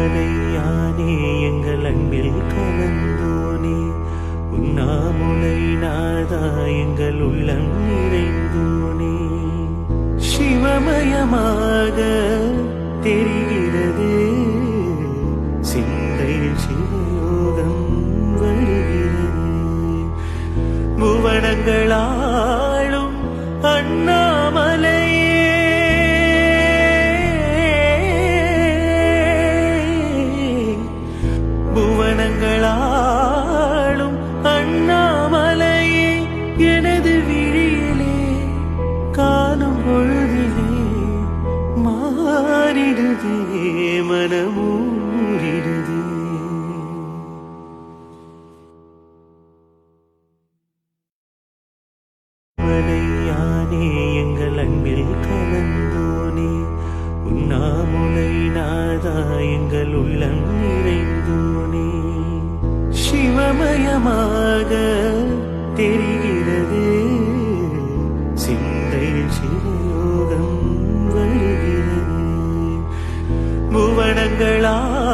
மலையானே எங்கள் அன்பில் கலந்தோனே, உண்ணாமுலை நாதா எங்கள் உள்ளம் நிறைந்தோனே. சிவமயமாக தெரிகிறது சிந்தையில் சிவயோகம் வருகிறது. புவனங்களாளும் அண்ணாமலையே, புவனங்களாளும் அண்ணாமலையே, எனது விழியிலே காணும் பொழுதிலே மாறிடுதே மனமூறிடுதே. மலையானே எங்கள் அன்பில் கலந்தோனே, உண்ணாமுலை நாதா எங்கள் உள்ளம் நிறைந்தோனே. சிவமயமாக தெரிகிறது சிந்தையில் சிவயோகம் வருகிறது. புவனங்களாளும்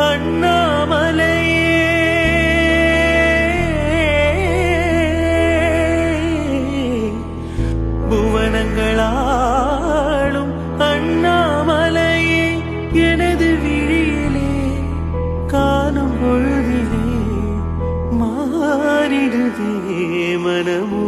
அண்ணாமலையே, புவனங்களாளும் அண்ணாமலையே, எனது விழியிலே காணும் பொழுதிலே மாறிடுதே மனமூ